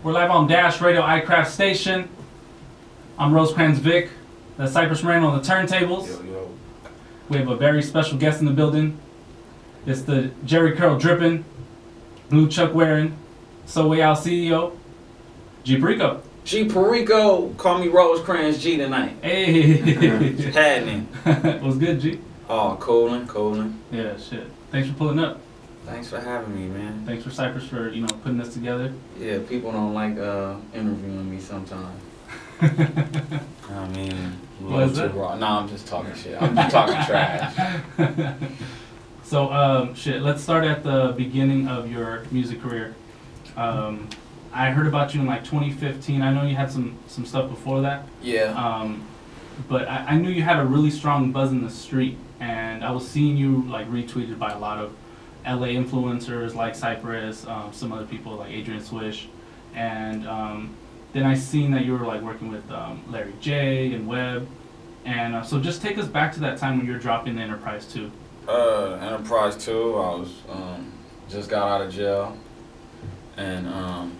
We're live on Dash Radio iCRAFT station. I'm Rosecrans Vic. That's Cypress Moreno on the turntables. Yo. We have a very special guest in the building. It's the Jerry Curl dripping, blue chuck wearing, So Way Out CEO, G Perico. G Perico, call me Rosecrans G tonight. Hey. Happening. What's good, G? Oh, cooling. Yeah, shit. Thanks for pulling up. Thanks for having me, man. Thanks for Cypress for, putting this together. Yeah, people don't like interviewing me sometimes. I mean, a little too raw. No, I'm just talking shit. I'm just talking trash. So, let's start at the beginning of your music career. I heard about you in like 2015. I know you had some stuff before that. Yeah. But I knew you had a really strong buzz in the street, and I was seeing you like retweeted by a lot of LA influencers like Cypress, some other people like Adrian Swish, and then I seen that you were like working with Larry J and Webb, and so just take us back to that time when you were dropping the Innerprize II. Innerprize II, I was just got out of jail, and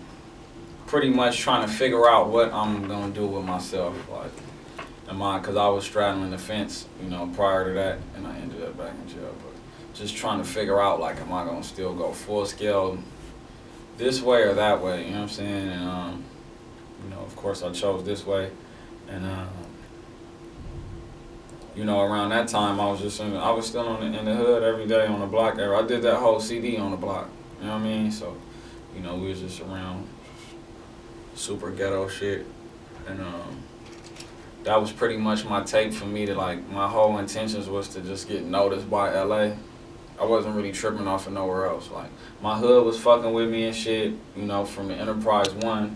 pretty much trying to figure out what I'm gonna do with myself, like, because I was straddling the fence, prior to that, and I ended up back in jail. But just trying to figure out, like, am I gonna still go full scale this way or that way? You know what I'm saying? And of course, I chose this way, and around that time, I was still in the hood every day on the block. I did that whole CD on the block. You know what I mean? So, we was just around super ghetto shit, and that was pretty much my take for me to, like, my whole intentions was to just get noticed by LA. I wasn't really tripping off of nowhere else. Like, my hood was fucking with me and shit, from the Innerprize I,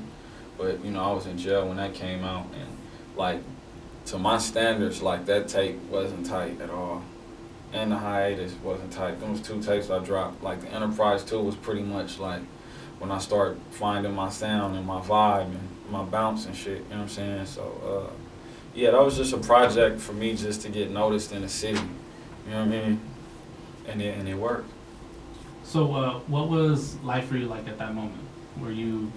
but, I was in jail when that came out, and, like, to my standards, like, that tape wasn't tight at all, and the hiatus wasn't tight. Those two tapes I dropped, like, the Innerprize II was pretty much, like, when I started finding my sound and my vibe and my bounce and shit, you know what I'm saying? So, yeah, that was just a project for me just to get noticed in the city, you know what I mean? And it worked. So, what was life for you like at that moment? Were you,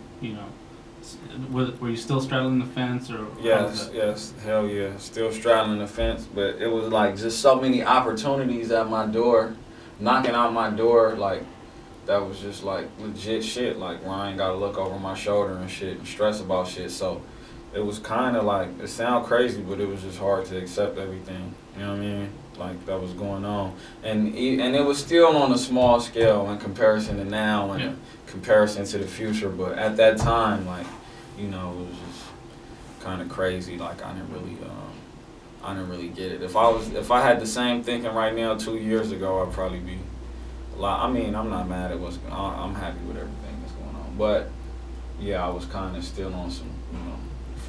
were you still straddling the fence, or? Yes, hell yeah, still straddling the fence, but it was like just so many opportunities at my door, knocking out my door, like, that was just like legit shit, like, where I ain't gotta look over my shoulder and shit and stress about shit. So it was kind of like, it sound crazy, but it was just hard to accept everything, you know what I mean? Like, that was going on, and it was still on a small scale in comparison to now and comparison to the future. But at that time, like, it was just kind of crazy. Like, I didn't really get it. If I had the same thinking right now 2 years ago, I'd probably be a lot. I mean, I'm not mad at what's going on. I'm happy with everything that's going on. But yeah, I was kind of still on some,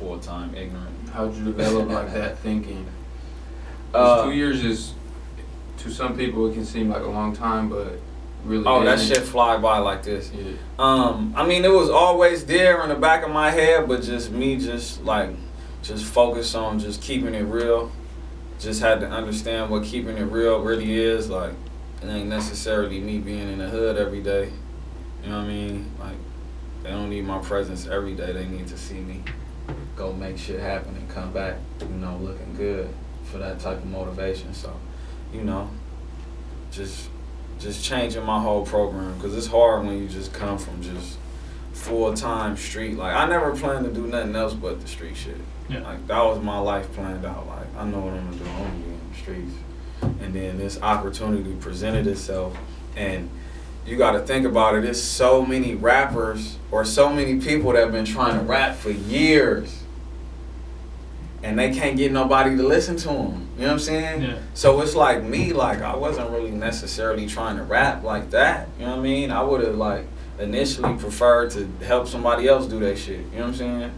full-time ignorant. How'd you develop like that thinking? 2 years is, to some people, it can seem like a long time, but really. Oh, that shit fly by like this. Yeah. I mean, it was always there in the back of my head, but just focus on just keeping it real. Just had to understand what keeping it real really is. Like, it ain't necessarily me being in the hood every day. You know what I mean? Like, they don't need my presence every day. They need to see me go make shit happen and come back, looking good, for that type of motivation. So, just changing my whole program, because it's hard when you just come from just full-time street. Like, I never planned to do nothing else but the street shit. Yeah. Like, that was my life planned out. Like, I know what I'm gonna do. I'm gonna be in the streets. And then this opportunity presented itself, and you gotta think about it. There's so many rappers or so many people that have been trying to rap for years, and they can't get nobody to listen to them. You know what I'm saying? Yeah. So it's like me, like, I wasn't really necessarily trying to rap like that. You know what I mean? I would have, like, initially preferred to help somebody else do that shit. You know what I'm saying?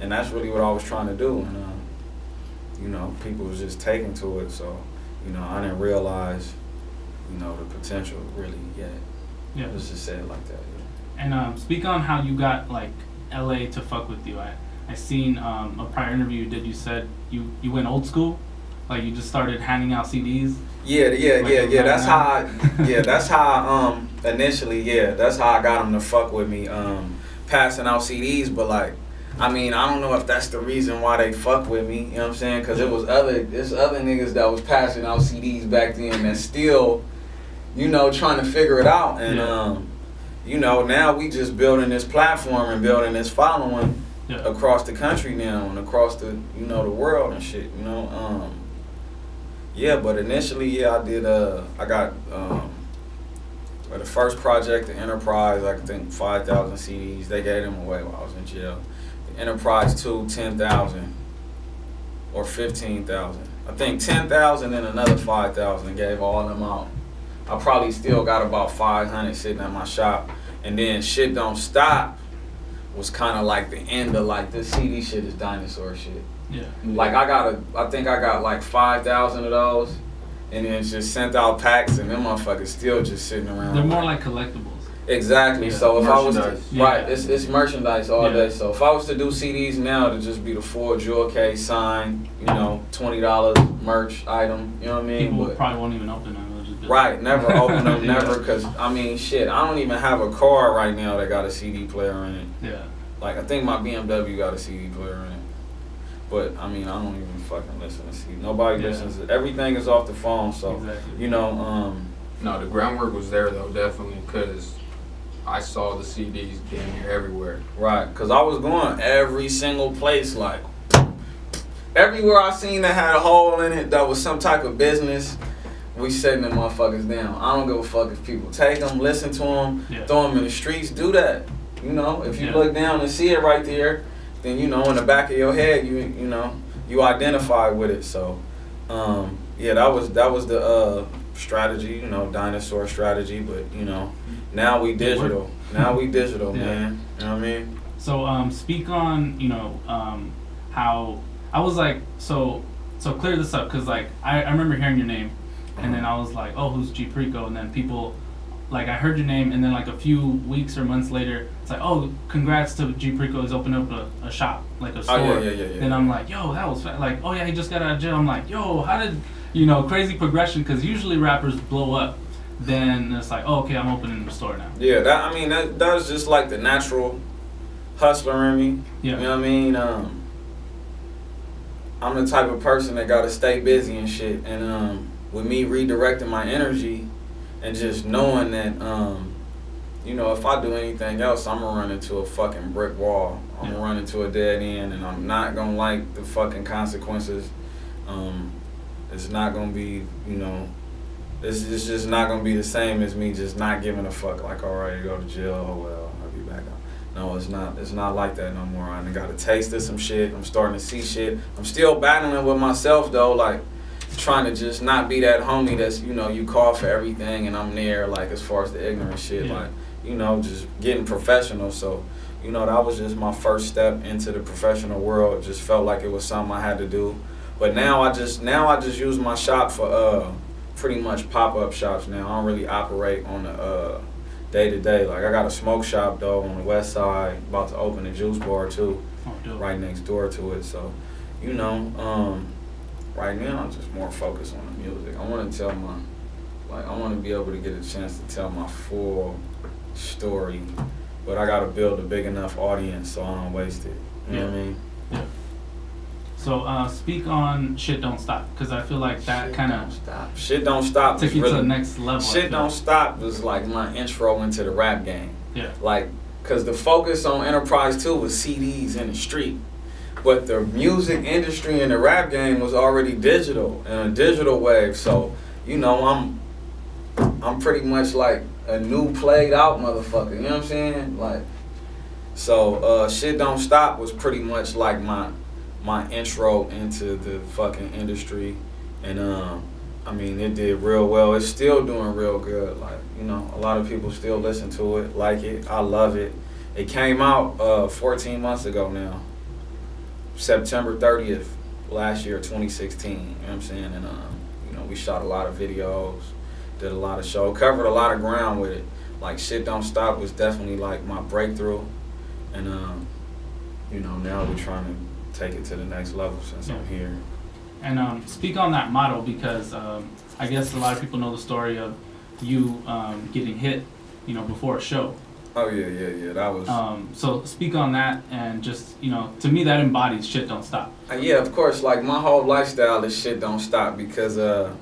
And that's really what I was trying to do. And, people was just taking to it. So, I didn't realize, the potential really yet. Yeah. Let's just say it like that. Yeah. And speak on how you got, like, LA to fuck with you. I seen a prior interview you did. You said you went old school, like you just started handing out CDs. Yeah. That's how. That's how. Initially, yeah. That's how I got them to fuck with me. passing out CDs, but like, I mean, I don't know if that's the reason why they fuck with me, you know what I'm saying? Because there's other niggas that was passing out CDs back then that still, you know, trying to figure it out. And, you know, now we just building this platform and building this following across the country now and across the, you know, the world and shit, you know? Yeah, but initially, I did, I got, for the first project, the Innerprize, I think 5,000 CDs, they gave them away while I was in jail. Innerprize II, 10,000 or 15,000. I think 10,000 and another 5,000 gave all of them out. I probably still got about 500 sitting at my shop. And then Shit Don't Stop was kind of like the end of like this CD shit is dinosaur shit. Yeah. Like I think I got like 5,000 of those, and then just sent out packs, and them motherfuckers still just sitting around. They're more like collectibles. Exactly. Yeah. So if I was to, right, Yeah. it's merchandise all day. So if I was to do CDs now, it'd just be the full jewel case signed, you know, $20 merch item. You know what I mean? People probably won't even open them. Right, never open them, never, because, I mean, shit, I don't even have a car right now that got a CD player in it. Yeah. Like, I think my BMW got a CD player in it. But, I mean, I don't even fucking listen to CD. Nobody listens to, everything is off the phone, so, you know, No, the groundwork was there, though, definitely, because I saw the CDs damn near everywhere. Right, because I was going every single place, like, everywhere I seen that had a hole in it that was some type of business, we setting them motherfuckers down. I don't give a fuck if people take them, listen to them, throw them in the streets, do that. You know, if you look down and see it right there, then, you know, in the back of your head, you know, you identify with it. So, yeah, that was the strategy, you know, dinosaur strategy. But, you know, now we digital. Now we digital, man. You know what I mean? So, speak on, you know, how I was like, so clear this up, because, like, I remember hearing your name. And then I was like, oh, who's G Perico? And then people, like, I heard your name, and then like a few weeks or months later, it's like, oh, congrats to G Perico, he's opened up a shop, like a store. Oh, yeah. And I'm like, yo, that was like, oh yeah, he just got out of jail. I'm like, yo, how did, you know, crazy progression, because usually rappers blow up. Then it's like, oh, okay, I'm opening a store now. Yeah, that was just like the natural hustler in me. Yeah. You know what I mean? I'm the type of person that gotta stay busy and shit, and with me redirecting my energy and just knowing that, you know, if I do anything else, I'm gonna run into a fucking brick wall. I'm gonna run into a dead end, and I'm not gonna like the fucking consequences. It's not gonna be, you know, it's just not gonna be the same as me just not giving a fuck. Like, all right, go to jail. Oh well, I'll be back out. No, it's not like that no more. I got a taste of some shit. I'm starting to see shit. I'm still battling with myself though, like, trying to just not be that homie that's, you know, you call for everything and I'm there, like, as far as the ignorant shit, like, you know, just getting professional. So, you know, that was just my first step into the professional world. Just felt like it was something I had to do. But now I just use my shop for pretty much pop-up shops now. I don't really operate on the day-to-day. Like, I got a smoke shop though on the west side, about to open a juice bar too, right next door to it. So, you know, right now, I'm just more focused on the music. I want to I want to be able to get a chance to tell my full story, but I got to build a big enough audience so I don't waste it. You know what I mean? Yeah. So, speak on Shit Don't Stop, because I feel like that kind of... Shit Don't Stop took you to the next level. Shit Don't Stop was like my intro into the rap game. Yeah. Like, because the focus on Innerprize II was CDs in the street. But the music industry and the rap game was already digital, in a digital wave. So, you know, I'm pretty much like a new played out motherfucker, you know what I'm saying? Like, so Shit Don't Stop was pretty much like my intro into the fucking industry. And I mean, it did real well. It's still doing real good. Like, you know, a lot of people still listen to it, like it. I love it. It came out 14 months ago now. September 30th last year, 2016, you know what I'm saying? And, you know, we shot a lot of videos, did a lot of shows, covered a lot of ground with it. Like, Shit Don't Stop was definitely, like, my breakthrough. And, you know, now we're trying to take it to the next level since I'm here. And speak on that model, because I guess a lot of people know the story of you getting hit, you know, before a show. Oh yeah. That was. So speak on that, and just to me that embodies shit don't stop. Yeah, of course. Like my whole lifestyle is shit don't stop because it's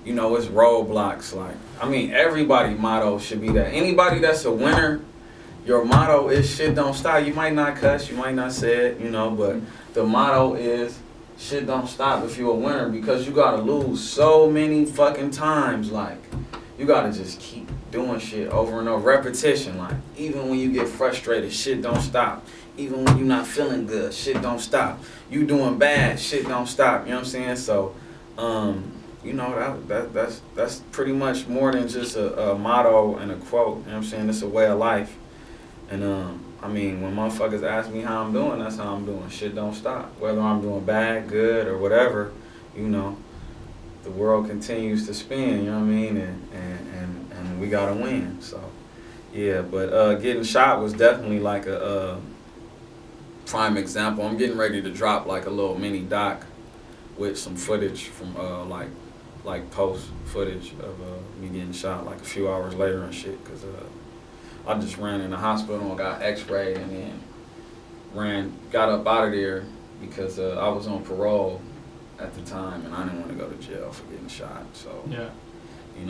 roadblocks. Like I mean, everybody motto should be that. Anybody that's a winner, your motto is shit don't stop. You might not cuss, you might not say it, but the motto is shit don't stop if you're a winner, because you gotta lose so many fucking times. Like you gotta just keep doing shit over and over. Repetition. Like even when you get frustrated, shit don't stop. Even when you're not feeling good, shit don't stop. You doing bad, shit don't stop. You know what I'm saying? So, that's pretty much more than just a motto and a quote. You know what I'm saying? It's a way of life. And I mean, when motherfuckers ask me how I'm doing, that's how I'm doing. Shit don't stop. Whether I'm doing bad, good, or whatever, the world continues to spin. You know what I mean? And we gotta win. So, yeah. But getting shot was definitely like a prime example. I'm getting ready to drop like a little mini doc with some footage from like post footage of me getting shot like a few hours later and shit, because I just ran in the hospital and got x-rayed and then got up out of there because I was on parole at the time and I didn't want to go to jail for getting shot. So yeah,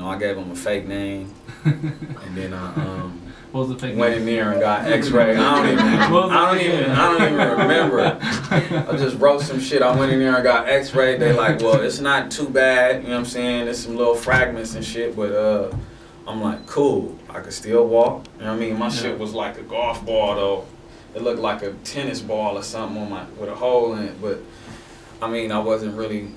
I gave them a fake name and then I what was the fake went in there and got x-rayed. I don't even remember. I just wrote some shit. I went in there and got x-rayed. They like, well, it's not too bad. You know what I'm saying? There's some little fragments and shit, but I'm like, cool. I could still walk. You know what I mean? My shit was like a golf ball though. It looked like a tennis ball or something with a hole in it. But I mean, I wasn't really,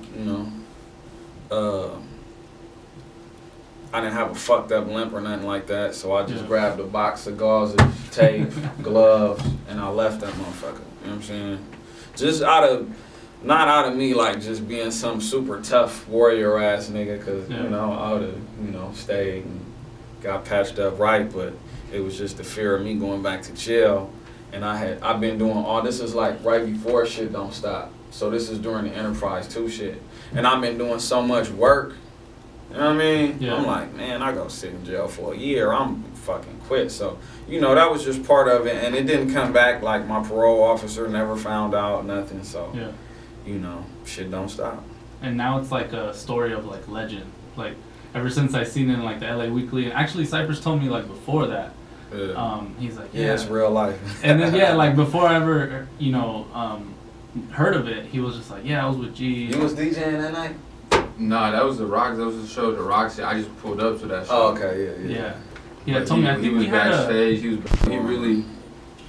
I didn't have a fucked up limp or nothing like that, so I just grabbed a box of gauzes, tape, gloves, and I left that motherfucker. You know what I'm saying? Just not out of me like just being some super tough warrior ass nigga, cause I would've stayed and got patched up right, but it was just the fear of me going back to jail, and I've been doing all this is like right before shit don't stop. So this is during the Innerprize II shit, and I've been doing so much work. You know what I mean? Yeah. I'm like, man, I go sit in jail for a year, I'm fucking quit. So, that was just part of it, and it didn't come back. Like, my parole officer never found out, nothing. So, shit don't stop. And now it's like a story of, like, legend. Like, ever since I seen it in, like, the LA Weekly, and actually Cypress told me, like, before that, he's like, yeah, it's real life. And then, like, before I ever, heard of it, he was just like, yeah, I was with G. You was DJing that night? Nah, that was the Rocks. That was the show, the Roxy. I just pulled up to that show. Oh, okay, yeah. Yeah, told me. I think he was backstage. He really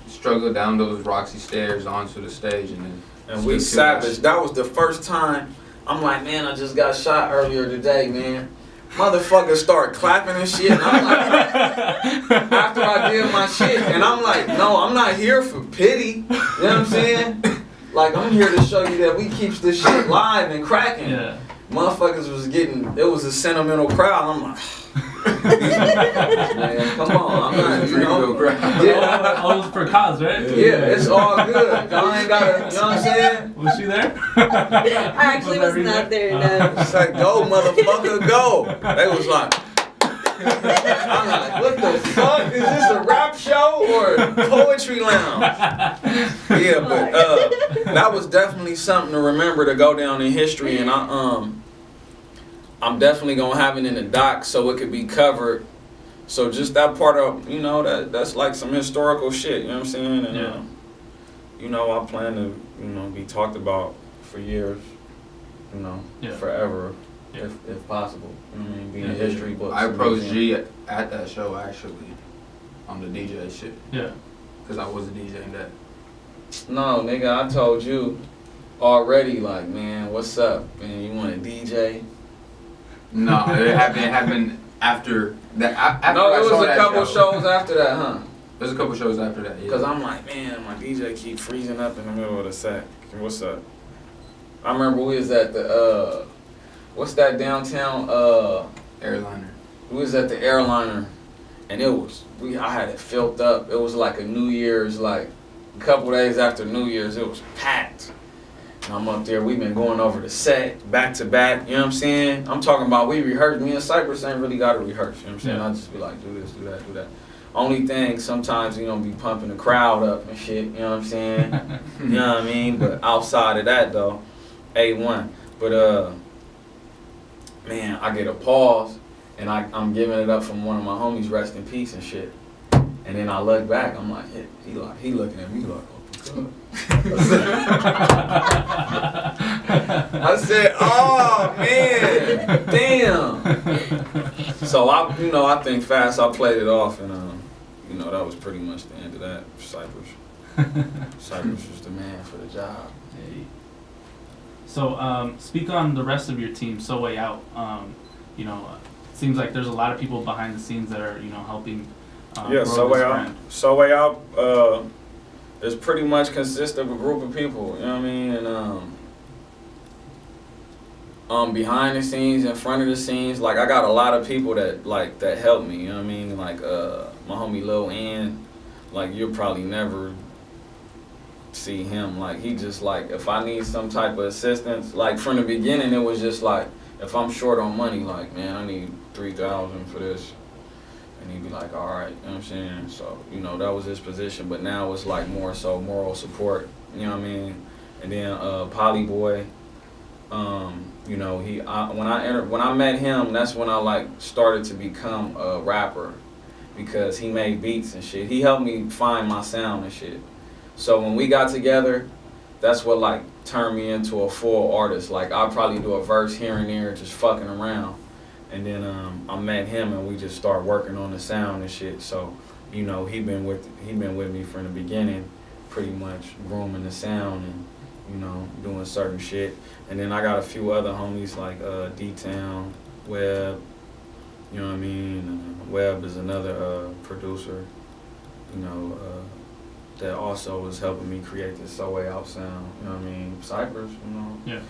struggled down those Roxy stairs onto the stage, and we savage. That was the first time. I'm like, man, I just got shot earlier today, man. Motherfuckers start clapping and shit. And I'm like, after I did my shit, and I'm like, no, I'm not here for pity. You know what I'm saying? Like, I'm here to show you that we keeps this shit live and cracking. Yeah. Motherfuckers it was a sentimental crowd. I'm like, man, come on, I'm not, Yeah. All was for cause, right? Yeah, it's all good. Y'all ain't gotta, you know what I'm saying? Was she there? I actually was not there, no. It's like, go, motherfucker, go. They was like, I'm like, what the fuck? Is this a rap show or poetry lounge? Yeah, but that was definitely something to remember, to go down in history, and I'm definitely gonna have it in the doc so it could be covered. So just that part of, that's like some historical shit, you know what I'm saying? And I plan to, be talked about for years, forever. If possible. You know what I mean? Being a history book. I approached G at that show, actually, on the DJ shit. Yeah. Because I wasn't DJing that. No, nigga, I told you already, like, man, what's up? Man, you want to DJ? No, it happened after that. No, it was a couple shows after that, huh? There's a couple shows after that, yeah. Because I'm like, man, my DJ keep freezing up in the middle of the set. What's up? I remember we was at the, what's that downtown Airliner. We was at the Airliner, and I had it filled up. It was like a New Year's, like a couple days after New Year's, it was packed. And I'm up there, we've been going over the set, back to back, you know what I'm saying? I'm talking about we rehearsed, me and Cypress ain't really got to rehearse, you know what I'm saying? I just be like, do this, do that, do that. Only thing, sometimes, you know, be pumping the crowd up and shit, you know what I'm saying? You know what I mean? But outside of that, though, A1. But, man, I get a pause, and I'm giving it up from one of my homies, rest in peace and shit. And then I look back, I'm like, he looking at me like, oh, I said, oh, man, damn. So, I think fast, I played it off, and, that was pretty much the end of that. Cypress. Cypress was the man for the job. Hey. So, speak on the rest of your team, So Way Out. It seems like there's a lot of people behind the scenes that are, helping yeah, grow So this Way Out. brand. So Way Out is pretty much consist of a group of people, you know what I mean? And behind the scenes, in front of the scenes, like I got a lot of people that help me, you know what I mean? Like my homie Lil N, like you'll probably never see him. Like he just like, if I need some type of assistance, like from the beginning it was just like, if I'm short on money, like man, I need $3,000 for this. And he'd be like, all right, you know what I'm saying? So, that was his position, but now it's like more so moral support, you know what I mean? And then Poly Boy, when I met him, that's when I like started to become a rapper, because he made beats and shit. He helped me find my sound and shit. So when we got together, that's what like turned me into a full artist. Like I'll probably do a verse here and there, just fucking around. And then I met him and we just started working on the sound and shit. So, he been with me from the beginning, pretty much grooming the sound and, doing certain shit. And then I got a few other homies like D-Town, Webb, you know what I mean? Webb is another producer, that also was helping me create this So Way Out sound, you know what I mean? Cypress, Yeah.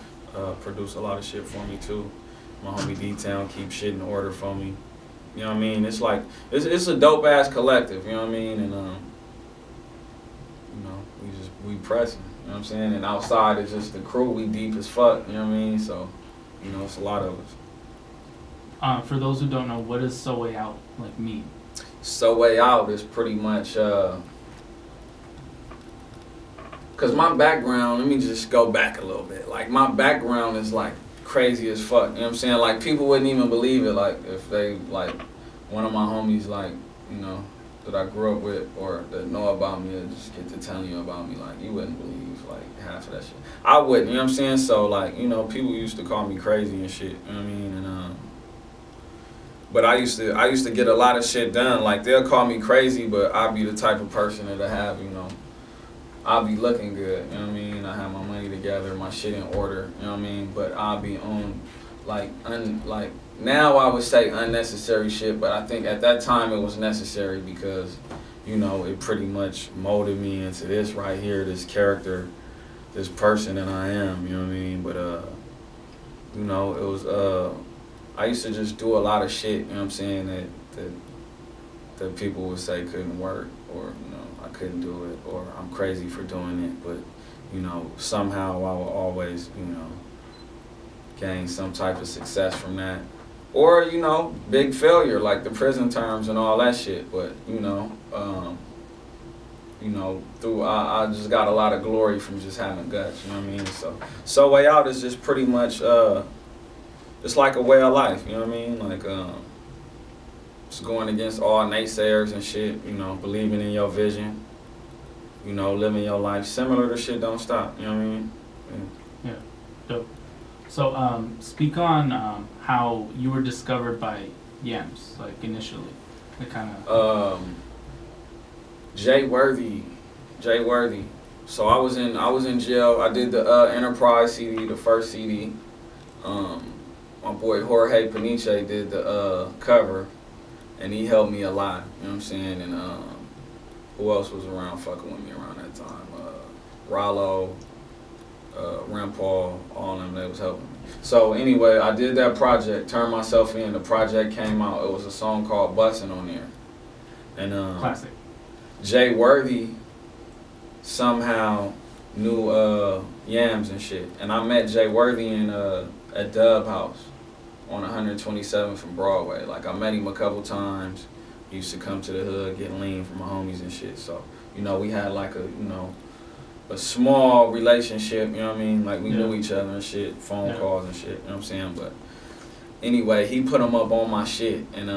Produce a lot of shit for me too. My homie D-Town keep shit in order for me. You know what I mean? It's like, it's a dope ass collective, you know what I mean? And, we pressing, you know what I'm saying? And outside it's just the crew, we deep as fuck, you know what I mean? So, it's a lot of us. For those who don't know, what does So Way Out like mean? So Way Out is pretty much, cause my background, let me just go back a little bit. Like my background is like crazy as fuck, you know what I'm saying? Like people wouldn't even believe it, like if they, like one of my homies, like, that I grew up with or that know about me, or just get to telling you about me, like you wouldn't believe like half of that shit. I wouldn't, you know what I'm saying? So like, people used to call me crazy and shit, you know what I mean? And but I used to get a lot of shit done. Like they'll call me crazy, but I'd be the type of person that'll have, I'll be looking good, you know what I mean? I have my money together, my shit in order, you know what I mean? But I'll be on, like now I would say unnecessary shit, but I think at that time it was necessary because, it pretty much molded me into this right here, this character, this person that I am, you know what I mean? But, it was, I used to just do a lot of shit, you know what I'm saying, that people would say couldn't work, or, I couldn't do it, or I'm crazy for doing it, but, somehow I will always, gain some type of success from that. Or, big failure, like the prison terms and all that shit, but, I just got a lot of glory from just having guts, you know what I mean? So Way Out is just pretty much, it's like a way of life, you know what I mean? Like, just going against all naysayers and shit, believing in your vision, living your life similar to Shit Don't Stop, you know what I mean? Yeah, dope. So, speak on how you were discovered by Yams, like initially, the kind of. Jay Worthy. So I was in jail. I did the Innerprize CD, the first CD. My boy Jorge Peniche did the cover, and he helped me a lot. You know what I'm saying? And who else was around fucking with me around that time? Rollo, Paul, all of them, they was helping me. So anyway, I did that project, turned myself in. The project came out. It was a song called Bussin' on there. And Classic. Jay Worthy somehow knew Yams and shit. And I met Jay Worthy in at Dub House on 127th from Broadway. Like I met him a couple times. He used to come to the hood, get lean from my homies and shit. So, you know, we had like a small relationship, you know what I mean? Like we knew each other and shit, phone calls and shit, you know what I'm saying? But anyway, he put them up on my shit. And,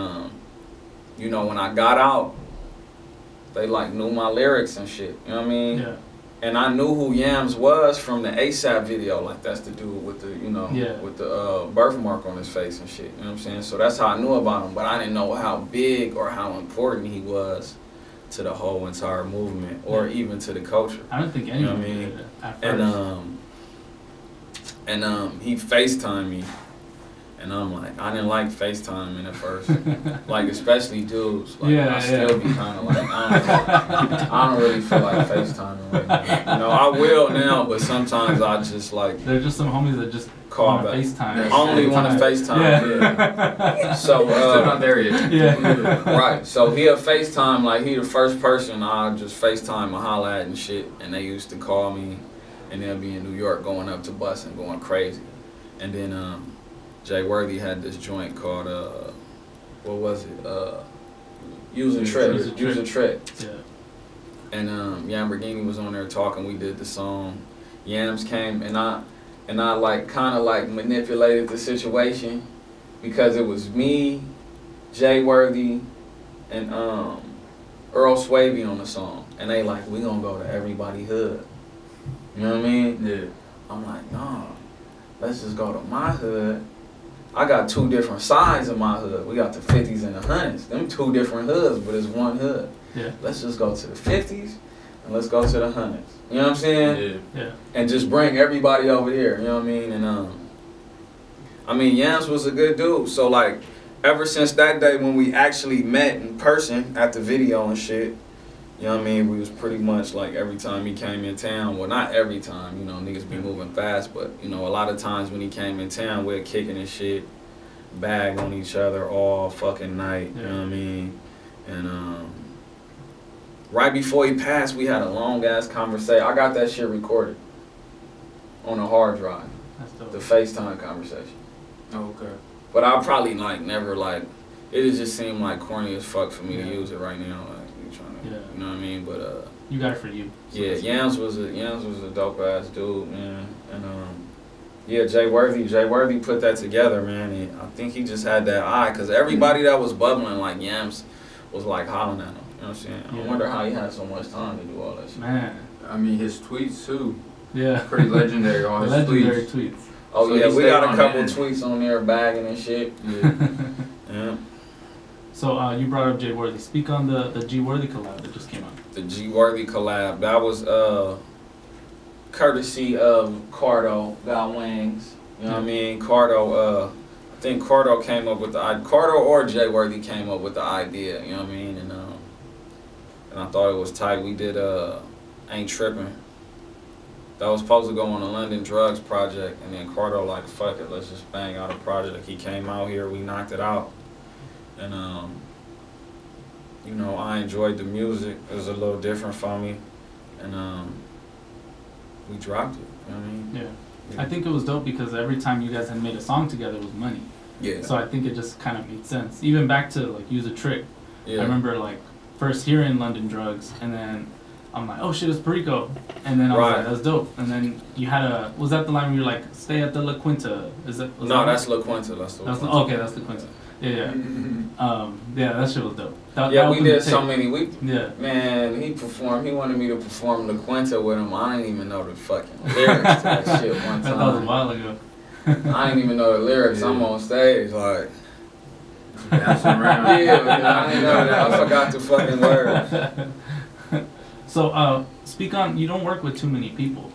you know, when I got out, they like knew my lyrics and shit, you know what I mean? Yeah. And I knew who Yams was from the ASAP video, like that's the dude with the, you know, with the birthmark on his face and shit, you know what I'm saying? So that's how I knew about him, but I didn't know how big or how important he was to the whole entire movement or even to the culture. I don't think anyone did at first. And he FaceTimed me. And I'm like, I didn't like FaceTiming at first. Like, especially dudes. Like, I still be kind of like, I don't really feel like FaceTiming right now. You know, I will now, but sometimes I just like... There's just some homies that just call back. FaceTime. I only want to FaceTime, yeah. So, still not there yet. Yeah. Right. So he'll FaceTime, like, he the first person I'll just FaceTime and holla at and shit. And they used to call me, and they'll be in New York going up to bus and going crazy. And then, Jay Worthy had this joint called, what was it? Use a Trick. Yeah. And Lamborghini was on there talking. We did the song. Yams came, and I like kind of like manipulated the situation because it was me, Jay Worthy, and Earl Swavey on the song. And they like, we gonna go to everybody hood. You know what I mean? Yeah. I'm like, nah, let's just go to my hood. I got two different sides of my hood. We got the 50s and the 100s. Them two different hoods, but it's one hood. Yeah. Let's just go to the 50s and let's go to the 100s. You know what I'm saying? Yeah. And just bring everybody over here. You know what I mean? And I mean, Yams was a good dude. So like, ever since that day when we actually met in person at the video and shit, you know what I mean? We was pretty much like every time he came in town, well not every time, you know, niggas be moving fast, but you know, a lot of times when he came in town, we're kicking and shit, bag on each other all fucking night, you know what I mean? And right before he passed, we had a long ass conversation. I got that shit recorded on a hard drive, the FaceTime conversation. Oh, okay. But I'll probably like never like, it just seemed like corny as fuck for me to use it right now. Like, you know what I mean? But you got it for you. So yeah, Yams was a dope ass dude, man. And yeah, Jay Worthy put that together, man. And I think he just had that eye, cause everybody that was bubbling like Yams was like hollering at him. You know what I'm saying? I wonder how he had so much time to do all that shit. Man. I mean, his tweets too. Yeah. Pretty legendary. All his legendary tweets. Oh so yeah, we got a couple tweets on there bagging and shit. Yeah. Yeah. So you brought up Jay Worthy. Speak on the G Worthy collab that just came out. The G Worthy collab. That was courtesy of Cardo Got Wings. You know what I mean? Cardo, I think Cardo came up with the idea. Cardo or Jay Worthy came up with the idea, you know what I mean? And I thought it was tight. We did Ain't Trippin'. That was supposed to go on the London Drugs project, and then Cardo like, fuck it, let's just bang out a project. He came out here, we knocked it out. And you know, I enjoyed the music. It was a little different for me, and we dropped it. You know what I mean? Yeah. I think it was dope because every time you guys had made a song together, it was money. Yeah. So I think it just kind of made sense. Even back to like Use a Trick. Yeah. I remember like first hearing London Drugs, and then I'm like, oh shit, it's Perico. And then I was like, that's dope. And then you had was that the line where you're like, stay at the La Quinta? No, that's La Quinta. That's La Quinta. Okay, that's La Quinta. Yeah. Yeah, that shit was dope. We did so many. Yeah. Man, he performed. He wanted me to perform La Quinta with him. I didn't even know the fucking lyrics to that shit one time. That was a while ago. I didn't even know the lyrics. I'm on stage like bouncing around. Yeah, I didn't know that. I forgot the fucking words. So, speak on. You don't work with too many people.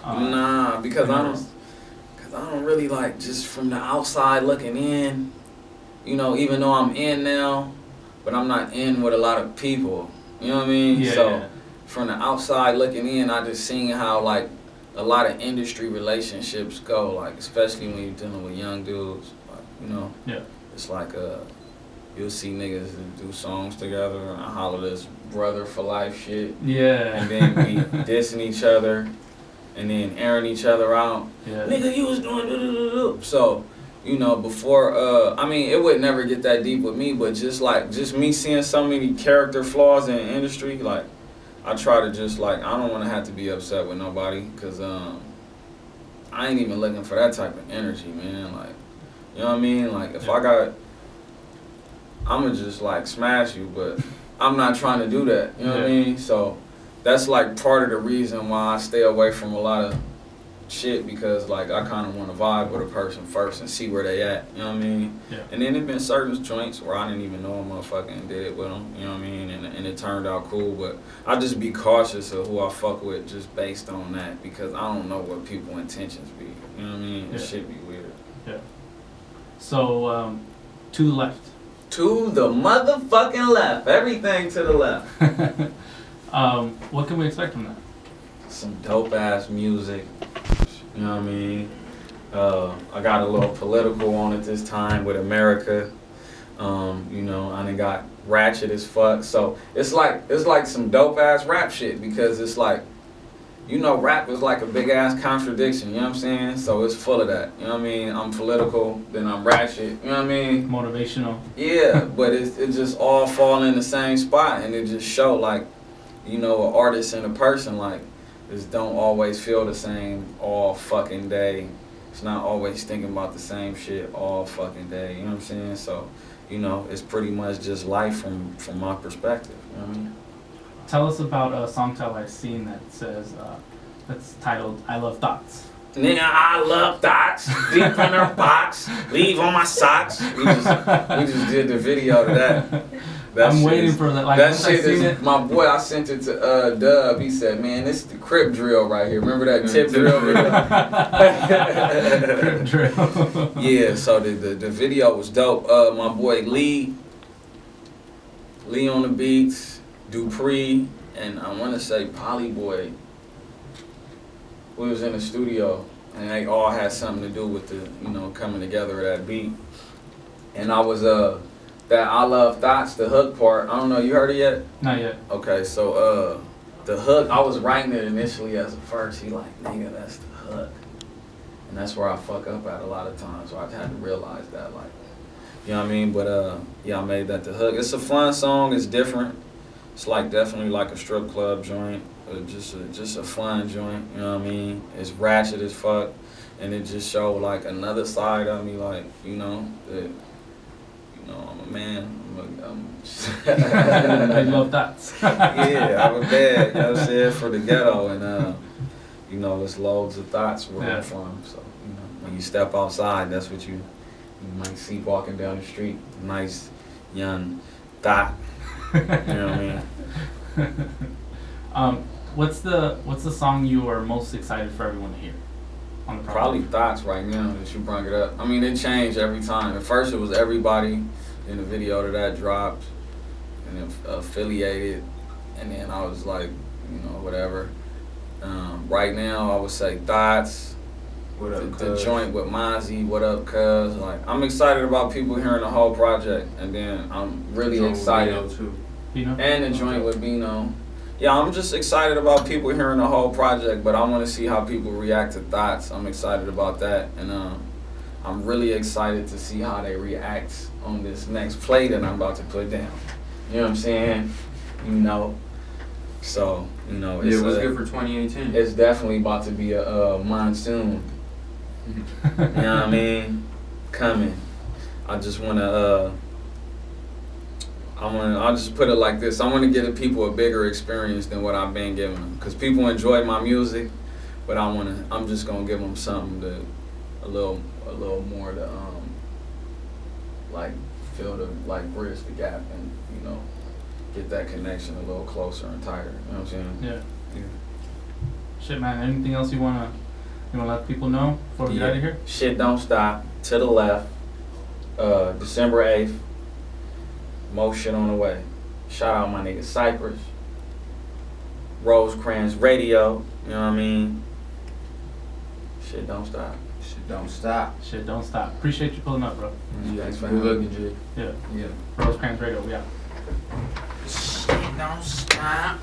Nah, because I don't really like just from the outside looking in. You know, even though I'm in now, but I'm not in with a lot of people. You know what I mean? Yeah, so from the outside looking in, I just seen how like a lot of industry relationships go, like especially when you're dealing with young dudes. Like, you know, it's like you'll see niggas that do songs together and holler this brother for life shit. Yeah. And then we dissing each other and then airing each other out. Yeah. Nigga, you was doing do. So you know, before, I mean, it would never get that deep with me, but just me seeing so many character flaws in the industry, like, I try to just, like, I don't want to have to be upset with nobody, because I ain't even looking for that type of energy, man. Like, you know what I mean? Like, if I got, I'm going to just, like, smash you, but I'm not trying to do that, you know what I mean? So that's, like, part of the reason why I stay away from a lot of shit, because, like, I kind of want to vibe with a person first and see where they at, you know what I mean? Yeah. And then there been certain joints where I didn't even know a motherfucker and did it with them, you know what I mean? And it turned out cool, but I just be cautious of who I fuck with just based on that, because I don't know what people's intentions be, you know what I mean? It should be weird. Yeah. So, to the left. To the motherfucking left. Everything to the left. What can we expect from that? Some dope ass music. You know what I mean? I got a little political on it this time with America. You know, I done got ratchet as fuck. So it's like some dope ass rap shit, because it's like, you know, rap is like a big ass contradiction, you know what I'm saying? So it's full of that, you know what I mean? I'm political, then I'm ratchet, you know what I mean? Motivational. Yeah, but it just all fall in the same spot, and it just show, like, you know, an artist and a person, like, just don't always feel the same all fucking day. It's not always thinking about the same shit all fucking day, you know what I'm saying? So, you know, it's pretty much just life from my perspective, you know what I mean? Tell us about a song title I've seen that says, that's titled, I Love Thoughts. Nigga, I love thoughts, deep in her box, leave on my socks. We just did the video to that. I'm waiting for that. Like, that shit is, my boy, I sent it to Dub. He said, man, this is the Crip drill right here. Remember that tip drill video? Crip drill. Yeah, so the video was dope. My boy Lee on the beats, Dupree, and I want to say Polyboy. We was in the studio, and they all had something to do with the, you know, coming together of that beat. And I was that I Love Thoughts, the hook part, I don't know, you heard it yet? Not yet. Okay, so the hook, I was writing it initially as a verse. He like, nigga, that's the hook. And that's where I fuck up at a lot of times, so I had to realize that, like, you know what I mean? But yeah, I made that the hook. It's a fun song, it's different. It's like definitely like a strip club joint, just a fun joint, you know what I mean? It's ratchet as fuck, and it just showed like another side of me, like, you know, that, you know, I'm a man. I love that. Yeah, I'm a bad, you know what I'm saying, for the ghetto, and you know, there's loads of thoughts where I'm from. So, you know, when you step outside, that's what you might see walking down the street. Nice young thought. You know what I mean? What's the song you are most excited for everyone to hear on the project? Probably Thoughts right now that you brought it up. I mean, it changed every time. At first it was Everybody, then the video to that dropped, and then Affiliated, and then I was like, you know, whatever. Right now I would say Thoughts, What up, the joint with Mozzie, What Up Cuz. Like, I'm excited about people hearing the whole project, and then I'm really excited. Bino? And the joint with Bino. Yeah, I'm just excited about people hearing the whole project, but I want to see how people react to Thoughts. I'm excited about that, and I'm really excited to see how they react on this next play that I'm about to put down. You know what I'm saying? You know, so, you know, it's what's good for 2018? It's definitely about to be a monsoon. You know what I mean? Coming. I just want to, I'll just put it like this. I want to give the people a bigger experience than what I've been giving them. Because people enjoy my music, but I'm just going to give them something to, a little more to, like, feel the, like, bridge the gap and, you know, get that connection a little closer and tighter. You know what I'm saying? Yeah. Shit, man. Anything else you wanna let people know before we get out of here? Shit Don't Stop, To the Left, December 8th. More shit on the way. Shout out my nigga Cypress, Rosecrans Radio. You know what I mean? Shit don't stop. Shit don't stop. Shit don't stop. Appreciate you pulling up, bro. Thanks for Good looking, Jay. Yeah. Rosecrans Radio. We out. Shit don't stop.